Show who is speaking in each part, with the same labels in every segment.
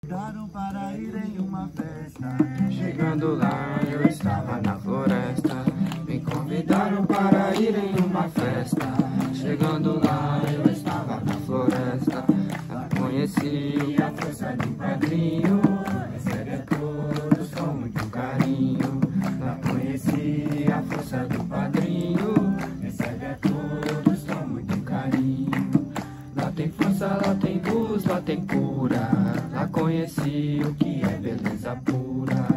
Speaker 1: Daram para ir em uma festa.
Speaker 2: Chegando lá, eu estava na floresta. Me convidaram para ir em uma festa. Chegando lá, eu estava na floresta. Conheci a força do padrinho. Recebe a todos com muito carinho. Conheci a força do padrinho. Recebe a todos com muito carinho. Lá tem força, lá tem luz, lá tem cura. Lá conheci o que é beleza pura.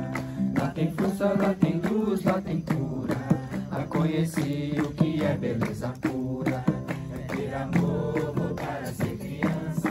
Speaker 2: Lá tem força, lá tem luz, lá tem cura. Lá conheci o que é beleza pura. É ter amor, voltar a ser criança.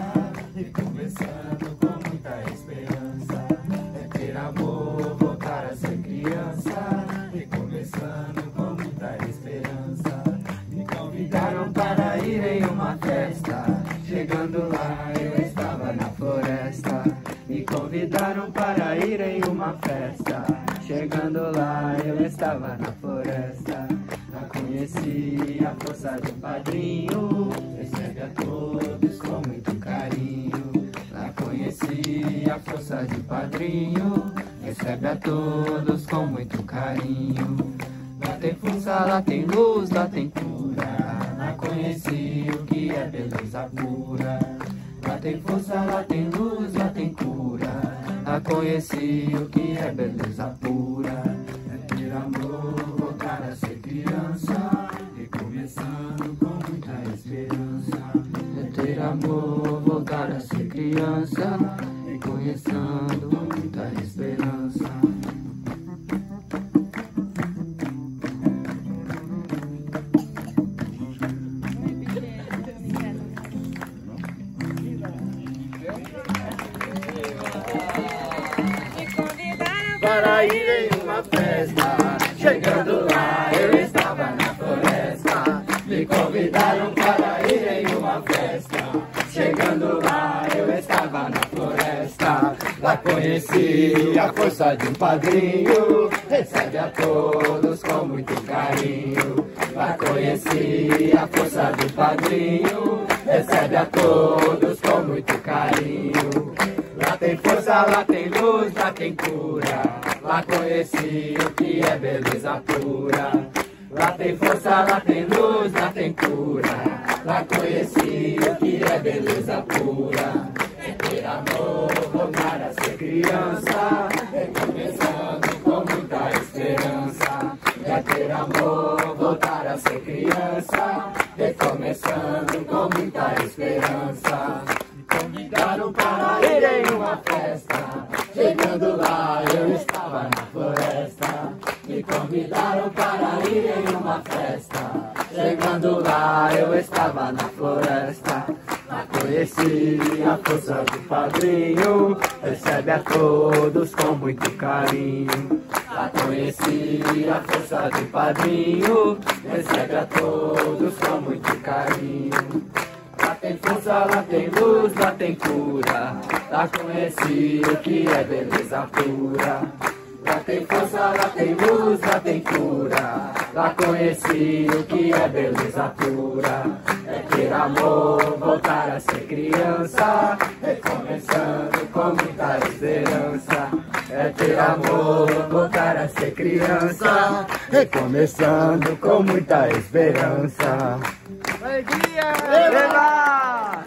Speaker 2: Recomeçando com muita esperança. É ter amor, voltar a ser criança. Recomeçando com muita esperança. Me convidaram para ir em uma festa. Chegando lá, eu estava na floresta. Me convidaram para ir em uma festa. Chegando lá, eu estava na floresta. Lá conheci a força do padrinho. Recebe a todos com muito carinho. Lá conheci a força do padrinho. Recebe a todos com muito carinho. Lá tem força, lá tem luz, lá tem cura. Lá conheci o que é beleza pura. Lá tem força, lá tem luz, lá tem cura. Lá conheci o que é beleza pura. É ter amor, voltar a ser criança. Recomeçando com muita esperança. É ter amor, voltar a ser criança. Recomeçando com muita esperança. Para ir em uma festa. Chegando lá, eu estava na floresta. Me convidaram para ir em uma festa. Chegando lá, eu estava na floresta. Lá conheci a força de um padrinho. Recebe a todos com muito carinho. Lá conheci a força do padrinho. Recebe a todos com muito carinho. Lá tem força, lá tem luz, lá tem cura. Lá conheci o que é beleza pura. Lá tem força, lá tem luz, lá tem cura. Lá conheci o que é beleza pura. É ter amor, voltar a ser criança. Recomeçando com muita esperança. É ter amor, voltar a ser criança. Recomeçando com muita esperança. Convidaram para ir em uma festa. Chegando lá, eu estava na floresta. Me convidaram para ir em uma festa. Chegando lá, eu estava na floresta. Lá conheci a força do padrinho. Recebe a todos com muito carinho. Lá conheci a força do padrinho. Recebe a todos com muito carinho. Lá tem força, lá tem luz, lá tem cura. Lá conheci o que é beleza pura. Lá tem força, lá tem luz, lá tem cura. Lá conheci o que é beleza pura. É ter amor, voltar a ser criança. Recomeçando com muita esperança. É ter amor, voltar a ser criança. Recomeçando com muita esperança.
Speaker 1: Alegria!
Speaker 2: Eva!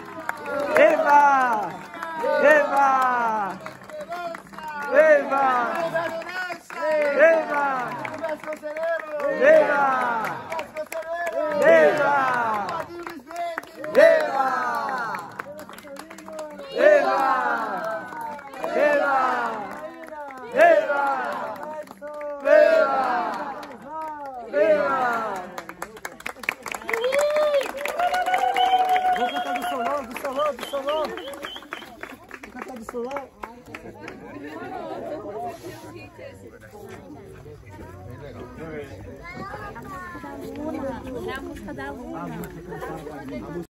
Speaker 2: Eva! Eva! Eva! Eva! Eva! Eva!
Speaker 1: Vou cantar do solão, do solão, do solão. Vou cantar do solão.
Speaker 3: É a música da Luna.